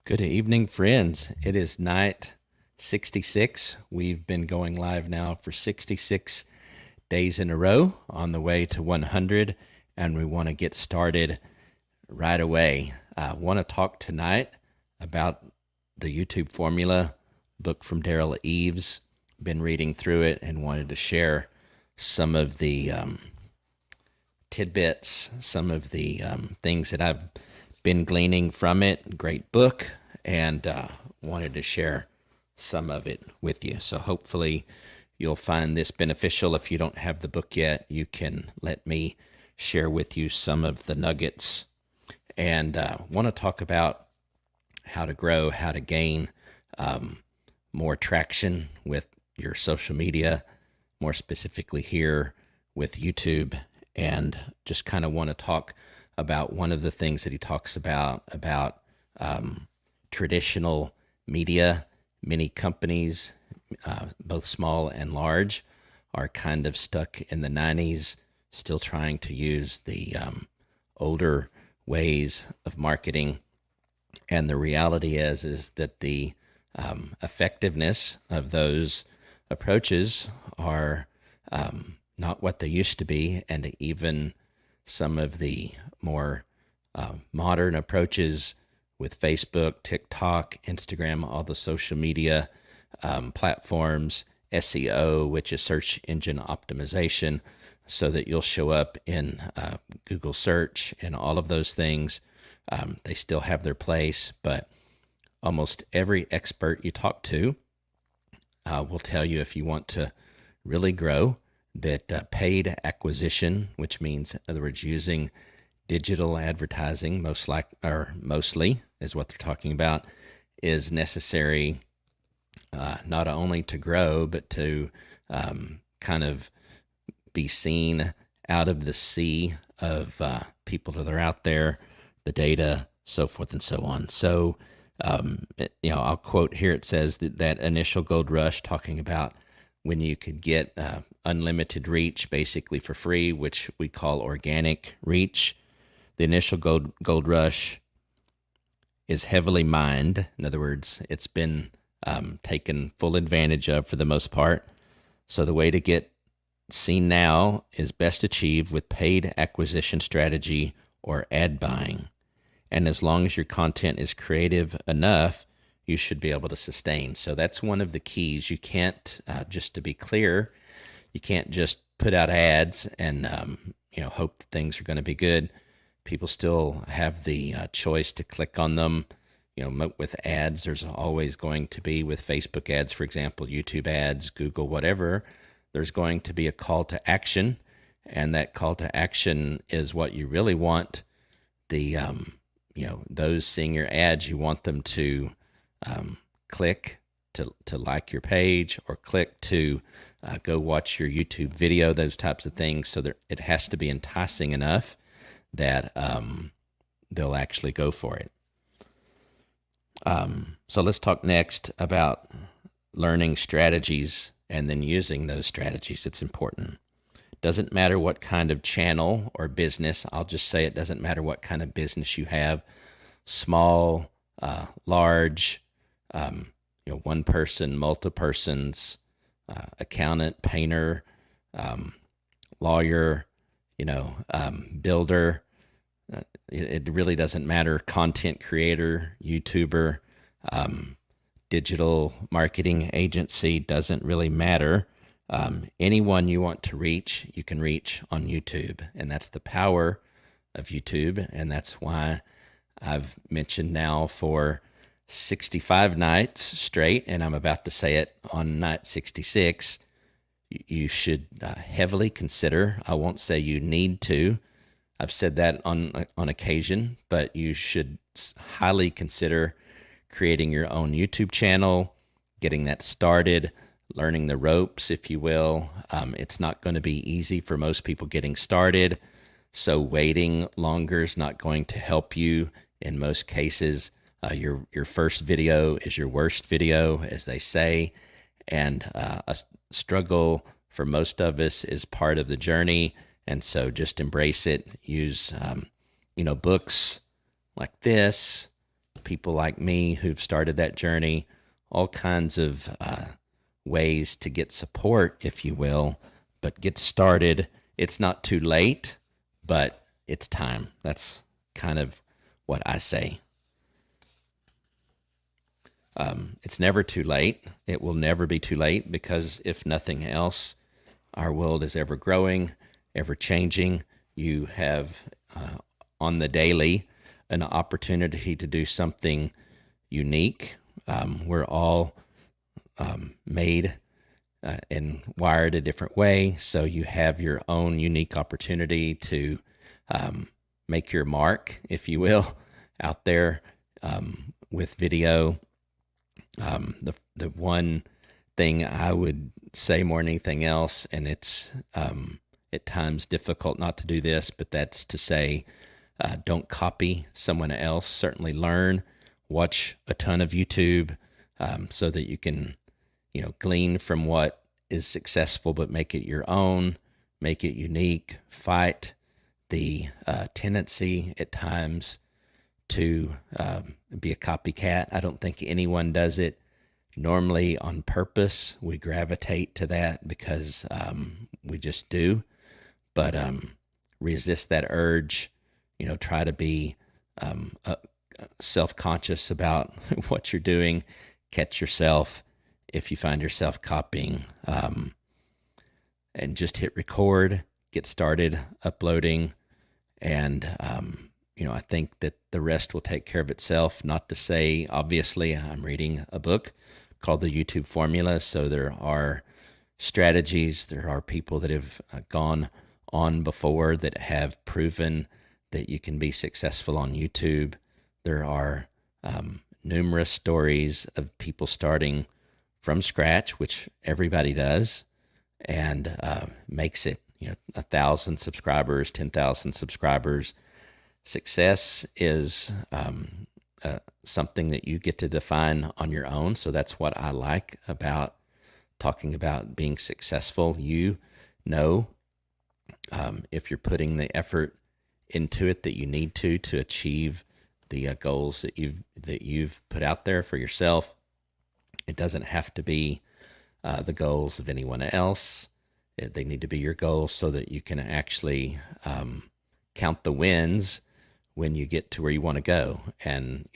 Good evening, friends. It is night 66. We've been going live now for 66 days in a row on the way to 100, and we want to get started right away. I want to talk tonight about the YouTube formula book from Daryl Eves. Been reading through it and wanted to share some of the tidbits, some of the things that I've been gleaning from it. Great book, and wanted to share some of it with you. So hopefully you'll find this beneficial. If you don't have the book yet, you can let me share with you some of the nuggets. And want to talk about how to grow, how to gain more traction with your social media, more specifically here with YouTube, and just kind of want to talk about one of the things that he talks about traditional media. Many companies, both small and large, are kind of stuck in the 90s, still trying to use the older ways of marketing. And the reality is that the effectiveness of those approaches are not what they used to be, and even some of the more modern approaches with Facebook, TikTok, Instagram, all the social media platforms, SEO, which is search engine optimization, so that you'll show up in Google search and all of those things. They still have their place, but almost every expert you talk to will tell you, if you want to really grow, that paid acquisition, which means, in other words, using digital advertising, mostly is what they're talking about, is necessary not only to grow, but to kind of be seen out of the sea of people that are out there, the data, so forth and so on. So, I'll quote here. It says that initial gold rush, talking about when you could get unlimited reach basically for free, which we call organic reach. The initial gold rush is heavily mined. In other words, it's been taken full advantage of for the most part. So the way to get seen now is best achieved with paid acquisition strategy or ad buying. And as long as your content is creative enough, you should be able to sustain. So that's one of the keys. You can't, just to be clear, you can't just put out ads and hope that things are going to be good. People still have the choice to click on them. With ads, there's always going to be, with Facebook ads, for example, YouTube ads, Google, whatever, there's going to be a call to action. And that call to action is what you really want. The, those seeing your ads, you want them to click to like your page, or click to go watch your YouTube video, those types of things. So it has to be enticing enough that they'll actually go for it. So let's talk next about learning strategies and then using those strategies. It's important. Doesn't matter what kind of channel or business. I'll just say it doesn't matter what kind of business you have. Small, large, one person, multi-persons, accountant, painter, lawyer, builder. It really doesn't matter. Content creator, YouTuber, digital marketing agency, doesn't really matter. Anyone you want to reach, you can reach on YouTube. And that's the power of YouTube. And that's why I've mentioned now for 65 nights straight, and I'm about to say it on night 66, you should heavily consider. I won't say you need to. I've said that on occasion, but you should highly consider creating your own YouTube channel, getting that started, learning the ropes, if you will. It's not going to be easy for most people getting started, so waiting longer is not going to help you in most cases. Your first video is your worst video, as they say, and a struggle for most of us is part of the journey. And so just embrace it. Use, books like this, people like me who've started that journey, all kinds of ways to get support, if you will, but get started. It's not too late, but it's time. That's kind of what I say. It's never too late. It will never be too late, because if nothing else, our world is ever growing, ever changing. You have on the daily an opportunity to do something unique. We're all made and wired a different way, so you have your own unique opportunity to make your mark, if you will, out there with video. The one thing I would say more than anything else, and it's at times difficult not to do this, but that's to say, don't copy someone else. Certainly learn, watch a ton of YouTube so that you can, glean from what is successful, but make it your own, make it unique. Fight the tendency at times to be a copycat. I don't think anyone does it normally on purpose. We gravitate to that because we just do. But resist that urge. Try to be self-conscious about what you're doing. Catch yourself if you find yourself copying, and just hit record, get started uploading, and I think that the rest will take care of itself. Not to say, obviously, I'm reading a book called The YouTube Formula, so there are strategies, there are people that have gone on before that have proven that you can be successful on YouTube. There are numerous stories of people starting from scratch, which everybody does, and makes it, 1,000 subscribers, 10,000 subscribers. Success is something that you get to define on your own. So that's what I like about talking about being successful. If you're putting the effort into it that you need to achieve the goals that you've put out there for yourself. It doesn't have to be the goals of anyone else. They need to be your goals so that you can actually count the wins when you get to where you want to go. And,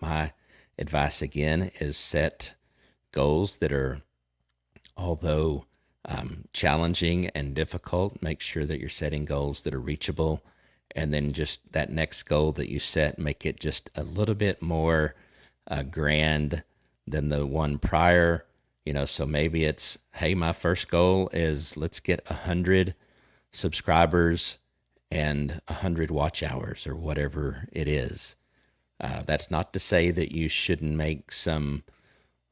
my advice again is set goals that are, although challenging and difficult, make sure that you're setting goals that are reachable. And then just that next goal that you set, make it just a little bit more grand than the one prior. So maybe it's, hey, my first goal is let's get 100 subscribers and 100 watch hours, or whatever it is. That's not to say that you shouldn't make some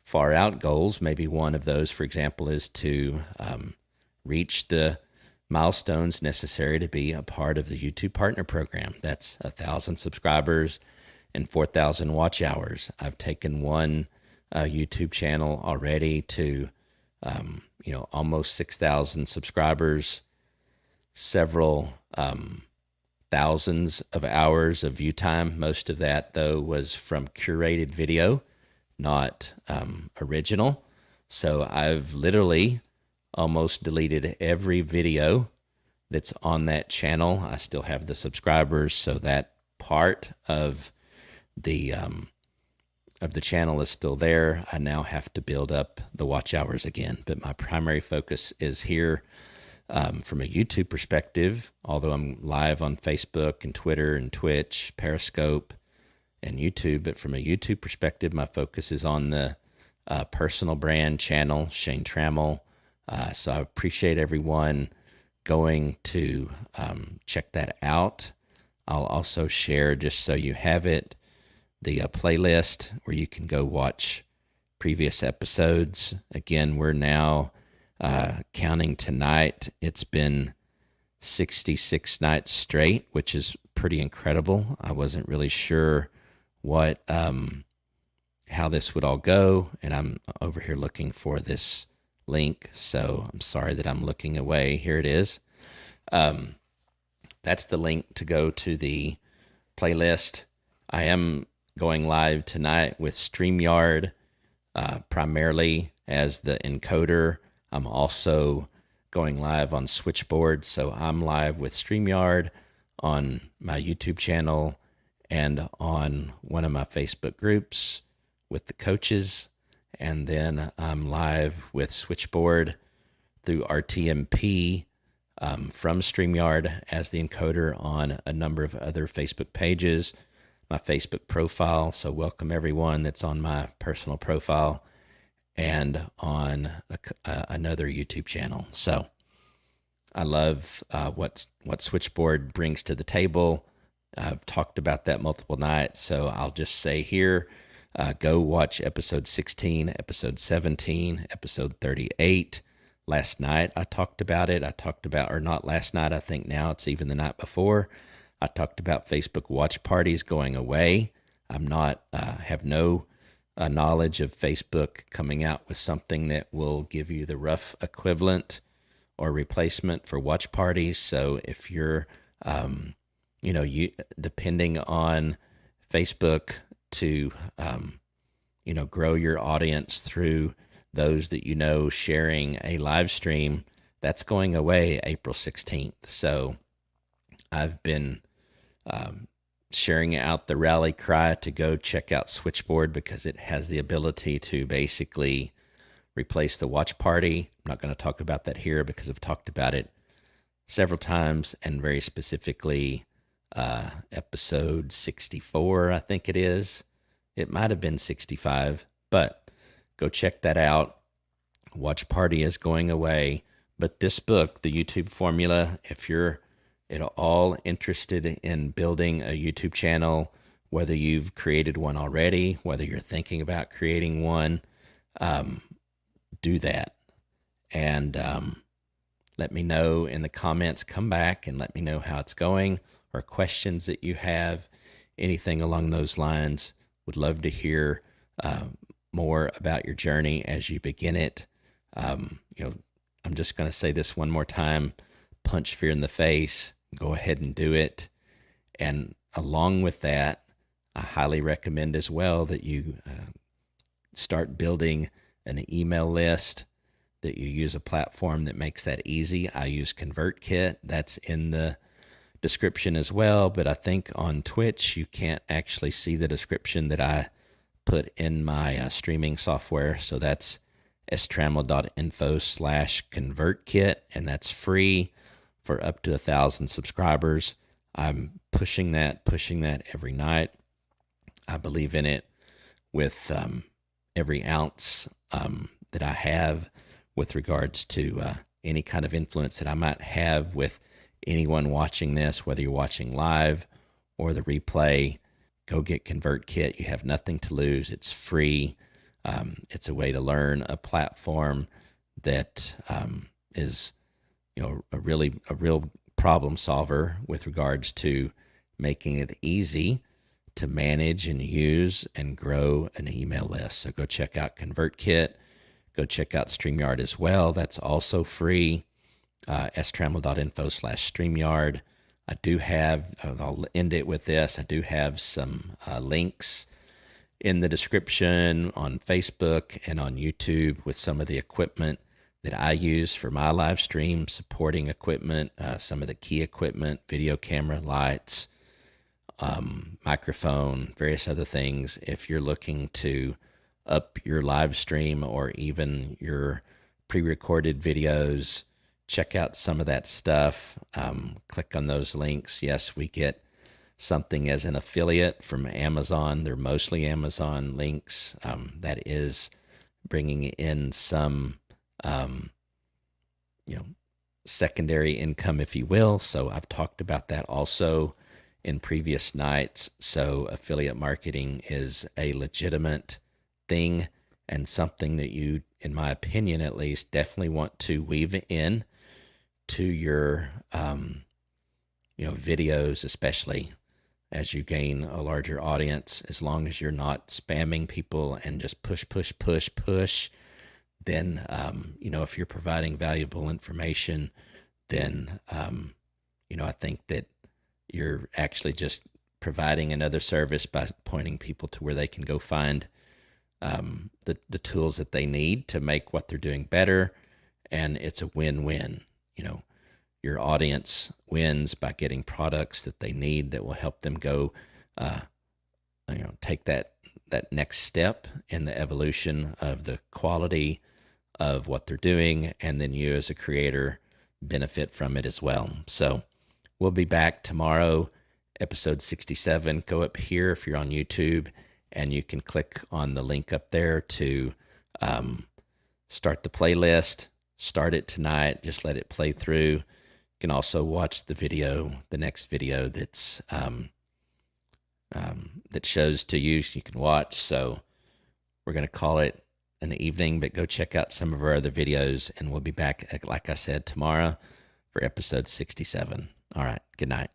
far out goals. Maybe one of those, for example, is to reach the milestones necessary to be a part of the YouTube Partner Program. That's 1,000 subscribers and 4,000 watch hours. I've taken one YouTube channel already to, almost 6,000 subscribers, several thousands of hours of view time. Most of that, though, was from curated video, not original. So I've literally almost deleted every video that's on that channel. I still have the subscribers, so that part of the channel is still there. I now have to build up the watch hours again, but my primary focus is here from a YouTube perspective, although I'm live on Facebook and Twitter and Twitch, Periscope, and YouTube. But from a YouTube perspective, my focus is on the personal brand channel, Shane Trammel. So I appreciate everyone going to check that out. I'll also share, just so you have it, the playlist where you can go watch previous episodes. Again, we're now counting tonight. It's been 66 nights straight, which is pretty incredible. I wasn't really sure how this would all go, and I'm over here looking for this link, so I'm sorry that I'm looking away. Here it is. That's the link to go to the playlist. I am going live tonight with StreamYard, primarily as the encoder. I'm also going live on Switchboard. So I'm live with StreamYard on my YouTube channel and on one of my Facebook groups with the coaches. And then I'm live with Switchboard through RTMP from StreamYard as the encoder on a number of other Facebook pages, my Facebook profile. So welcome everyone that's on my personal profile and on another YouTube channel. So I love what Switchboard brings to the table. I've talked about that multiple nights, so I'll just say here, go watch episode 16, episode 17, episode 38. Last night I talked about it. Or not last night, I think now it's even the night before. I talked about Facebook watch parties going away. I'm not, have no knowledge of Facebook coming out with something that will give you the rough equivalent or replacement for watch parties. So if you're, depending on Facebook to, grow your audience through those that sharing a live stream, that's going away April 16th. So I've been sharing out the rally cry to go check out Switchboard because it has the ability to basically replace the watch party. I'm not going to talk about that here because I've talked about it several times, and very specifically episode 64, I think it is. It might have been 65, but go check that out. Watch party is going away. But this book, The YouTube Formula, if you're at all interested in building a YouTube channel, whether you've created one already, whether you're thinking about creating one, do that. And let me know in the comments. Come back and let me know how it's going, or questions that you have, anything along those lines. Would love to hear more about your journey as you begin it. I'm just going to say this one more time: punch fear in the face, go ahead and do it. And along with that, I highly recommend as well that you start building an email list, that you use a platform that makes that easy. I use ConvertKit. That's in the description as well, but I think on Twitch you can't actually see the description that I put in my streaming software. So that's strammel.info/ConvertKit, and that's free for up to 1,000 subscribers. I'm pushing that every night. I believe in it with every ounce that I have with regards to any kind of influence that I might have with anyone watching this, whether you're watching live or the replay. Go get ConvertKit. You have nothing to lose. It's free. It's a way to learn a platform that is, a real problem solver with regards to making it easy to manage and use and grow an email list. So go check out ConvertKit. Go check out StreamYard as well. That's also free. strammel.info/StreamYard. I do have, I'll end it with this, I do have some links in the description on Facebook and on YouTube with some of the equipment that I use for my live stream, supporting equipment, some of the key equipment, video camera, lights, microphone, various other things. If you're looking to up your live stream or even your pre-recorded videos, check out some of that stuff. Click on those links. Yes, we get something as an affiliate from Amazon. They're mostly Amazon links. That is bringing in some, secondary income, if you will. So I've talked about that also in previous nights. So affiliate marketing is a legitimate thing and something that you, in my opinion at least, definitely want to weave in to your videos, especially as you gain a larger audience. As long as you're not spamming people and just push, then if you're providing valuable information, then I think that you're actually just providing another service by pointing people to where they can go find the tools that they need to make what they're doing better. And it's a win-win. You know, your audience wins by getting products that they need that will help them go, take that next step in the evolution of the quality of what they're doing. And then you as a creator benefit from it as well. So we'll be back tomorrow, episode 67. Go up here if you're on YouTube, and you can click on the link up there to start the playlist. Start it tonight. Just let it play through. You can also watch the video, the next video that's that shows to you. You can watch. So we're going to call it an evening, but go check out some of our other videos, and we'll be back, like I said, tomorrow for episode 67. All right. Good night.